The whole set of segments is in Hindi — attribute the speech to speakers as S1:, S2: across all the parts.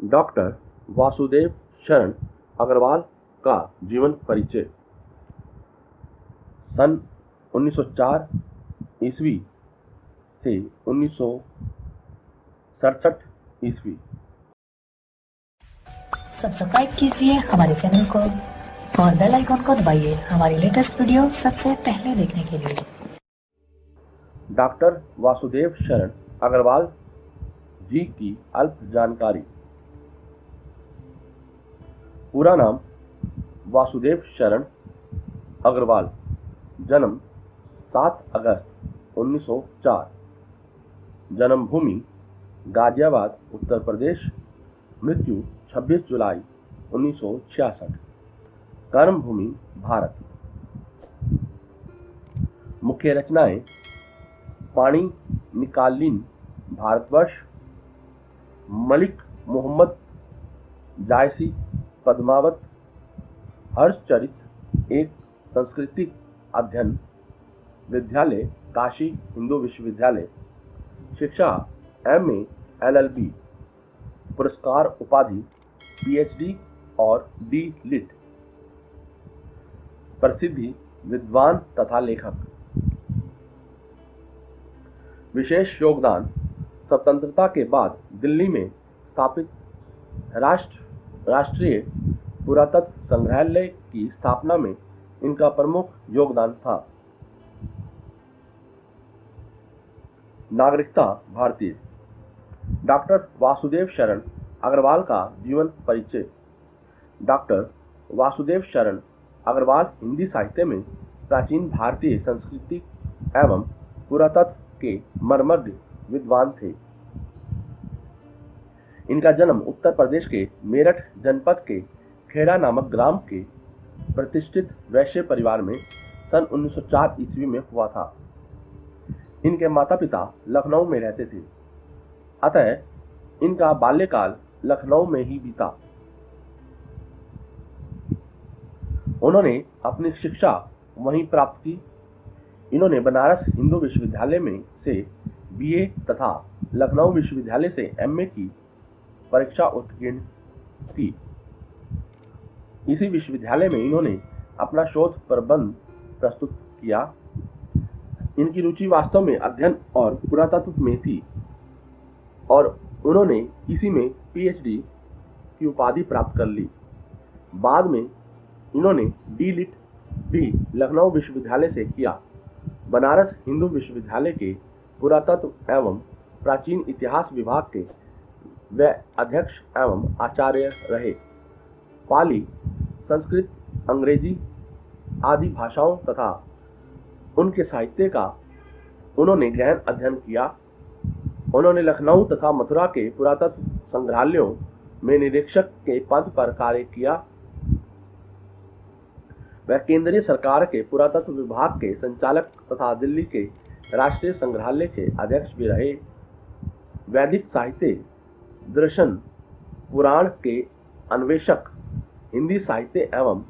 S1: डॉक्टर वासुदेव शरण अग्रवाल का जीवन परिचय। सन 1904 ईस्वी से 1967 ईस्वी।
S2: सब्सक्राइब कीजिए हमारे चैनल को और बेल आइकॉन को दबाइए हमारी लेटेस्ट वीडियो सबसे पहले देखने के लिए।
S1: डॉक्टर वासुदेव शरण अग्रवाल जी की अल्प जानकारी। पूरा नाम वासुदेव शरण अग्रवाल। जन्म 7 अगस्त 1904। जन्मभूमि गाजियाबाद उत्तर प्रदेश। मृत्यु 26 जुलाई 1966। कर्मभूमि भारत। मुख्य रचनाएं: पाणिनिकालीन भारतवर्ष, मलिक मोहम्मद जायसी पद्मावत, हर्षचरित, एक सांस्कृतिक अध्ययन विद्यालय काशी हिंदू विश्वविद्यालय, शिक्षा MA LLB, पुरस्कार उपाधि PhD और D.Litt, प्रसिद्धि विद्वान तथा लेखक। विशेष योगदान: स्वतंत्रता के बाद दिल्ली में स्थापित राष्ट्रीय पुरातत्व संग्रहालय की स्थापना में इनका प्रमुख योगदान था। नागरिकता भारतीय। डॉक्टर वासुदेव शरण अग्रवाल का जीवन परिचय। डॉक्टर वासुदेव शरण अग्रवाल हिंदी साहित्य में प्राचीन भारतीय संस्कृति एवं पुरातत्व के मर्मज्ञ विद्वान थे। इनका जन्म उत्तर प्रदेश के मेरठ जनपद के खेड़ा नामक ग्राम के प्रतिष्ठित वैश्य परिवार में सन 1904 ईस्वी में हुआ था। इनके माता पिता लखनऊ में रहते थे, अतः इनका बाल्यकाल लखनऊ में ही बीता। उन्होंने अपनी शिक्षा वहीं प्राप्त की। इन्होंने बनारस हिंदू विश्वविद्यालय में से BA तथा लखनऊ विश्वविद्यालय से MA की परीक्षा उत्तीर्ण की। इसी विश्वविद्यालय में इन्होंने अपना शोध प्रबंध प्रस्तुत किया। इनकी रुचि वास्तव में अध्ययन और पुरातत्व में थी और उन्होंने इसी में PhD की उपाधि प्राप्त कर ली। बाद में इन्होंने D.Litt भी लखनऊ विश्वविद्यालय से किया। बनारस हिंदू विश्वविद्यालय के पुरातत्व एवं प्राचीन इतिहास विभाग के वे अध्यक्ष एवं आचार्य रहे। पाली, संस्कृत, अंग्रेजी आदि भाषाओं तथा उनके साहित्य का उन्होंने गहन अध्ययन किया। उन्होंने लखनऊ तथा मथुरा के पुरातत्व संग्रहालयों में निरीक्षक के पद पर कार्य किया। वह केंद्रीय सरकार के पुरातत्व विभाग के संचालक तथा दिल्ली के राष्ट्रीय संग्रहालय के अध्यक्ष भी रहे। वैदिक साहित्य, दर्शन, पुराण के अन्वेषक, हिंदी साहित्य एवं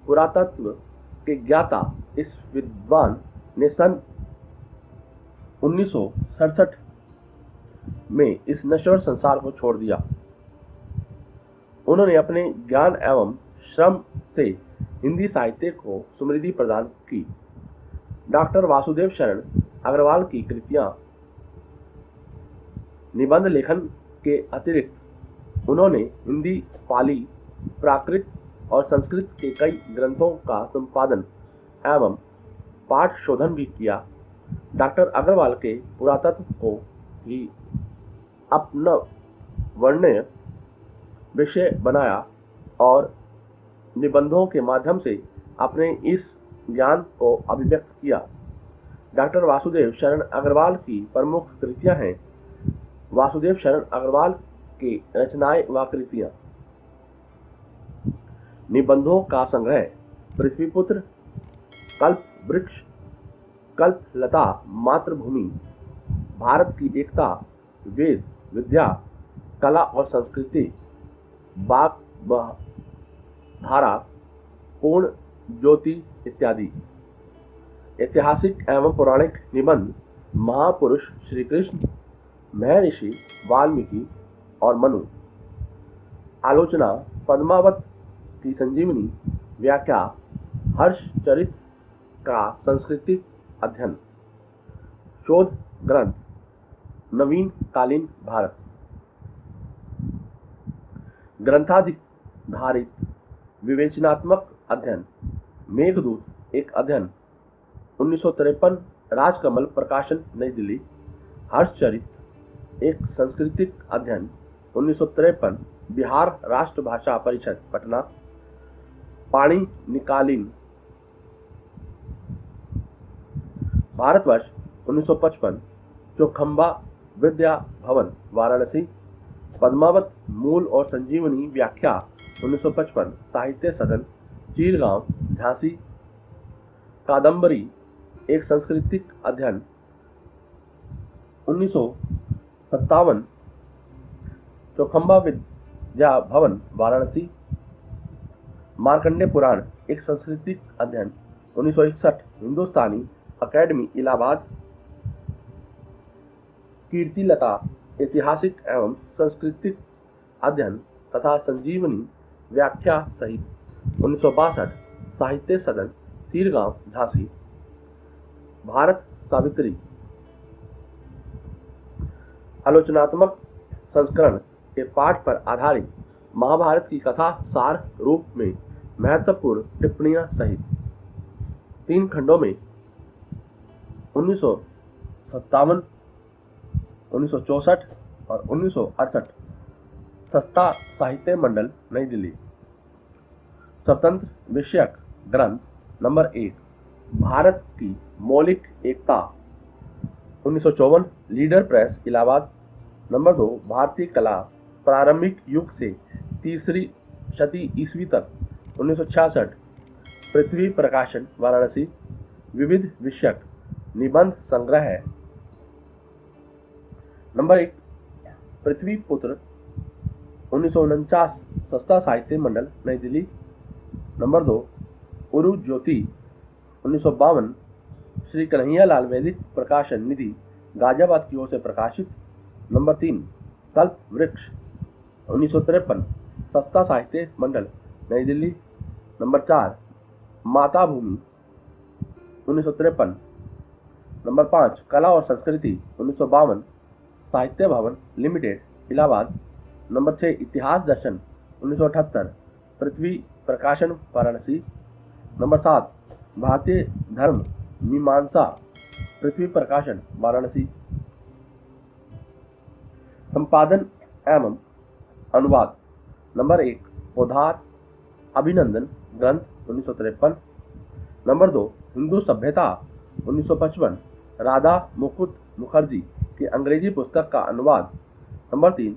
S1: पुरातत्व के ज्ञाता इस विद्वान ने सन 1967 में इस नश्वर संसार को छोड़ दिया। उन्होंने अपने ज्ञान एवं श्रम से हिंदी साहित्य को समृद्धि प्रदान की। डॉक्टर वासुदेव शरण अग्रवाल की कृतियां निबंध लेखन के अतिरिक्त उन्होंने हिंदी, पाली, प्राकृत और संस्कृत के कई ग्रंथों का संपादन एवं पाठ शोधन भी किया। डॉक्टर अग्रवाल के पुरातत्व को ही अपना वर्ण्य विषय बनाया और निबंधों के माध्यम से अपने इस ज्ञान को अभिव्यक्त किया। डॉक्टर वासुदेव शरण अग्रवाल की प्रमुख कृतियां हैं: वासुदेव शरण अग्रवाल की रचनाएं व कृतियां, निबंधों का संग्रह पृथ्वीपुत्र, कल्प वृक्ष, कल्प लता, मातृभूमि, भारत की एकता, वेद, विद्या, कला और संस्कृति, बाग धारा, पूर्ण ज्योति इत्यादि। ऐतिहासिक एवं पौराणिक निबंध, महापुरुष श्री कृष्ण, महर्षि वाल्मीकि और मनु। आलोचना पद्मावत की संजीवनी, व्याख्या हर्षचरित का सांस्कृतिक अध्ययन, शोध ग्रंथ नवीन कालीन भारत, ग्रंथाधारित विवेचनात्मक अध्ययन, मेघदूत एक अध्ययन 1953, राजकमल प्रकाशन नई दिल्ली, हर्षचरित एक सांस्कृतिक अध्ययन 1953, बिहार राष्ट्रभाषा परिषद पटना, पाणिनिकालीन भारतवर्ष 1955, चौखंबा विद्या भवन वाराणसी, पद्मावत मूल और संजीवनी व्याख्या 1955, साहित्य सदन चीरगांव झांसी, कादम्बरी एक सांस्कृतिक अध्ययन 1957, चौखंबा विद्या भवन वाराणसी, मार्कंडे पुराण एक सांस्कृतिक अध्ययन 1961, हिंदुस्तानी अकेडमी इलाहाबाद, कीर्तिलता ऐतिहासिक एवं सांस्कृतिक अध्ययन तथा संजीवनी व्याख्या सहित 1962, साहित्य सदन सीरगांव झांसी, भारत सावित्री आलोचनात्मक संस्करण के पाठ पर आधारित महाभारत की कथा सार रूप में महत्वपूर्ण टिप्पणियां सहित 3 खंडों में 1957, 1964 और 1968, सस्ता साहित्य मंडल नई दिल्ली। स्वतंत्र विषयक ग्रंथ नंबर 1, भारत की मौलिक एकता 1954, लीडर प्रेस इलाहाबाद। नंबर 2, भारतीय कला प्रारंभिक युग से तीसरी शती ईस्वी तक 1966, पृथ्वी प्रकाशन वाराणसी, विविध विषयक निबंध संग्रह है। नंबर 1, पृथ्वी पुत्र 1949, सस्ता साहित्य मंडल नई दिल्ली। नंबर 2, उरु ज्योति 1952, श्री कन्हैयालाल वैदिक प्रकाशन निधि गाजियाबाद की ओर से प्रकाशित। नंबर 3, कल्प वृक्ष 1953, सस्ता साहित्य मंडल नई दिल्ली। नंबर 4, माता भूमि 1953। नंबर 5, कला और संस्कृति 1952, साहित्य भवन लिमिटेड इलाहाबाद। नंबर 6, इतिहास दर्शन 1978, पृथ्वी प्रकाशन वाराणसी। नंबर 7, भारतीय धर्म मीमांसा, पृथ्वी प्रकाशन वाराणसी। संपादन एवं अनुवाद नंबर 1, पोधार अभिनंदन ग्रंथ 1953। नंबर 2, हिंदू सभ्यता 1955, राधा मुकुट मुखर्जी की अंग्रेजी पुस्तक का अनुवाद। नंबर 3,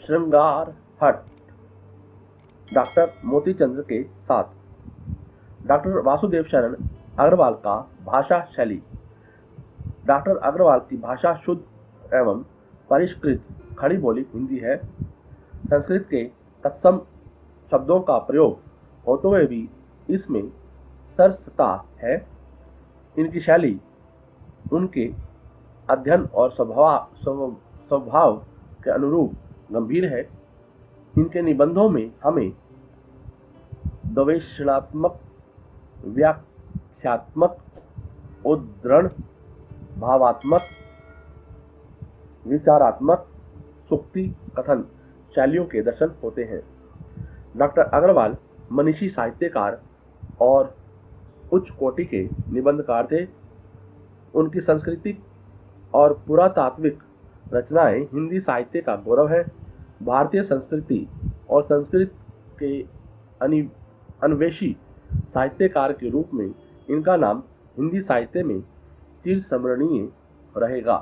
S1: श्रृंगार हट डॉक्टर मोती चंद्र के साथ, डॉक्टर वासुदेव शरण अग्रवाल का भाषा शैली। डॉक्टर अग्रवाल की भाषा शुद्ध एवं परिष्कृत खड़ी बोली हिंदी है। संस्कृत के तत्सम शब्दों का प्रयोग होते हुए भी इसमें सरसता है। इनकी शैली उनके अध्ययन और स्वभाव के अनुरूप गंभीर है। इनके निबंधों में हमें गवेषणात्मक, व्याख्यात्मक, उद्धरण, भावात्मक, विचारात्मक, सूक्ति कथन शैलियों के दर्शन होते हैं। डॉक्टर अग्रवाल मनीषी साहित्यकार और उच्च कोटि के निबंधकार थे। उनकी सांस्कृतिक और पुरातात्विक रचनाएं हिंदी साहित्य का गौरव है। भारतीय संस्कृति और संस्कृत के अन्वेषी साहित्यकार के रूप में इनका नाम हिंदी साहित्य में चिरस्मरणीय रहेगा।